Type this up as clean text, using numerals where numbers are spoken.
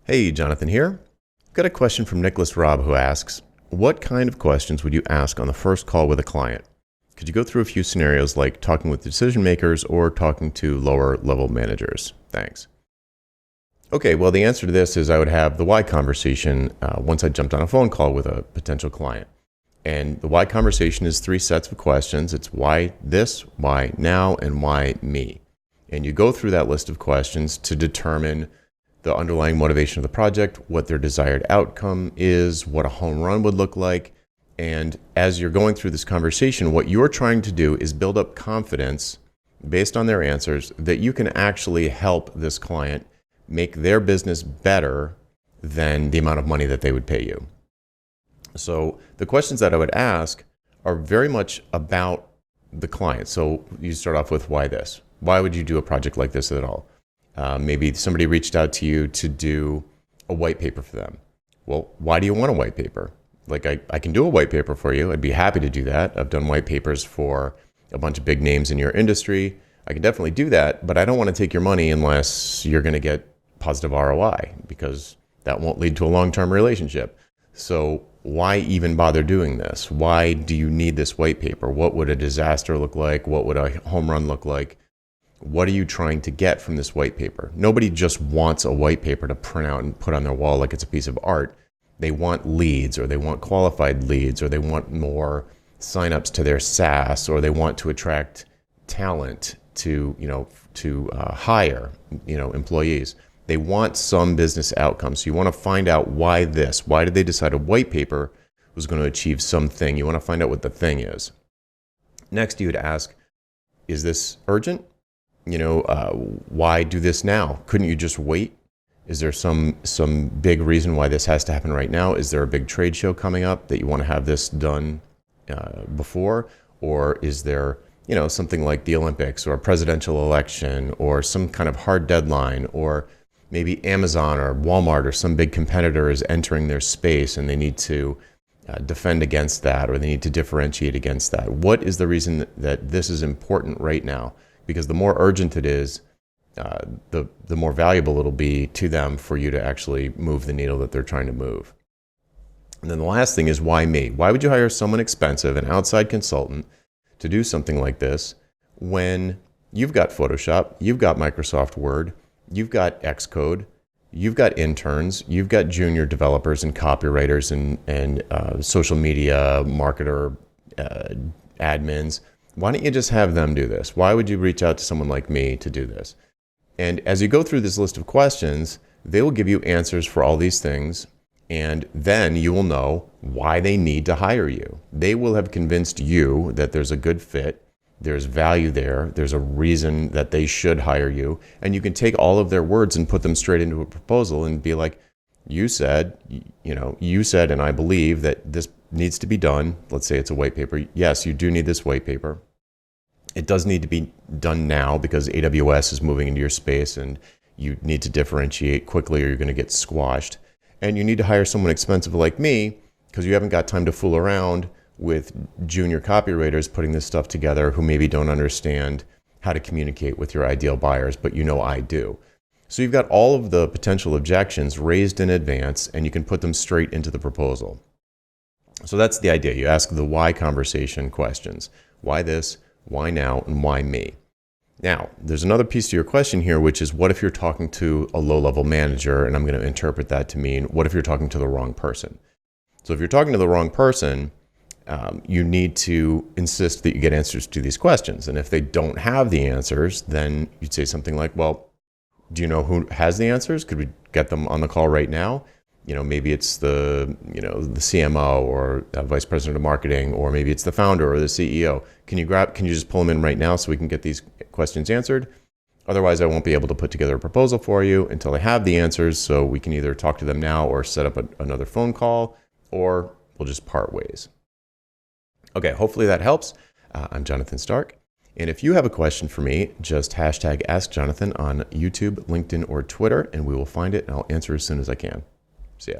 Hey, Jonathan here. Got a question from Nicholas Robb who asks, what kind of questions would you ask on the first call with a client? Could you go through a few scenarios like talking with decision makers or talking to lower level managers? Thanks. Okay, well, the answer to this is I would have the why conversation once I jumped on a phone call with a potential client. And the why conversation is 3 sets of questions. It's why this, why now, and why me. And you go through that list of questions to determine the underlying motivation of the project, what their desired outcome is, what a home run would look like. And as you're going through this conversation, what you're trying to do is build up confidence based on their answers that you can actually help this client make their business better than the amount of money that they would pay you. So the questions that I would ask are very much about the client. So you start off with why this? Why would you do a project like this at all? Maybe somebody reached out to you to do a white paper for them. Well, why do you want a white paper? Like I can do a white paper for you. I'd be happy to do that. I've done white papers for a bunch of big names in your industry. I can definitely do that, but I don't want to take your money unless you're going to get positive ROI because that won't lead to a long-term relationship. So why even bother doing this? Why do you need this white paper? What would a disaster look like? What would a home run look like? What are you trying to get from this white paper? Nobody just wants a white paper to print out and put on their wall like it's a piece of art. They want leads, or they want qualified leads, or they want more signups to their SaaS, or they want to attract talent to hire employees. They want some business outcome. So you want to find out why this. Why did they decide a white paper was going to achieve something? You want to find out what the thing is. Next, you would ask, is this urgent? Why do this now? Couldn't you just wait? Is there some big reason why this has to happen right now? Is there a big trade show coming up that you want to have this done before? Or is there, something like the Olympics or a presidential election or some kind of hard deadline, or maybe Amazon or Walmart or some big competitor is entering their space and they need to defend against that, or they need to differentiate against that? What is the reason that this is important right now? Because the more urgent it is, the more valuable it'll be to them for you to actually move the needle that they're trying to move. And then the last thing is, why me? Why would you hire someone expensive, an outside consultant, to do something like this when you've got Photoshop, you've got Microsoft Word, you've got Xcode, you've got interns, you've got junior developers and copywriters and social media marketer admins? Why don't you just have them do this? Why would you reach out to someone like me to do this? And as you go through this list of questions, they will give you answers for all these things, and then you will know why they need to hire you. They will have convinced you that there's a good fit, there's value there, there's a reason that they should hire you, and you can take all of their words and put them straight into a proposal and be like, you said, and I believe that this needs to be done. Let's say it's a white paper. Yes, you do need this white paper. It does need to be done now because AWS is moving into your space and you need to differentiate quickly or you're going to get squashed. And you need to hire someone expensive like me because you haven't got time to fool around with junior copywriters putting this stuff together who maybe don't understand how to communicate with your ideal buyers, but I do. So you've got all of the potential objections raised in advance and you can put them straight into the proposal. So that's the idea. You ask the why conversation questions. Why this, why now, and why me? Now, there's another piece to your question here, which is what if you're talking to a low-level manager, and I'm going to interpret that to mean what if you're talking to the wrong person? So if you're talking to the wrong person, you need to insist that you get answers to these questions. And if they don't have the answers, then you'd say something like, well, do you know who has the answers? Could we get them on the call right now? Maybe it's the CMO or vice president of marketing, or maybe it's the founder or the CEO. Can you just pull them in right now so we can get these questions answered? Otherwise, I won't be able to put together a proposal for you until I have the answers. So we can either talk to them now or set up another phone call, or we'll just part ways. Okay, hopefully that helps. I'm Jonathan Stark. And if you have a question for me, just hashtag AskJonathan on YouTube, LinkedIn, or Twitter, and we will find it and I'll answer as soon as I can. See ya.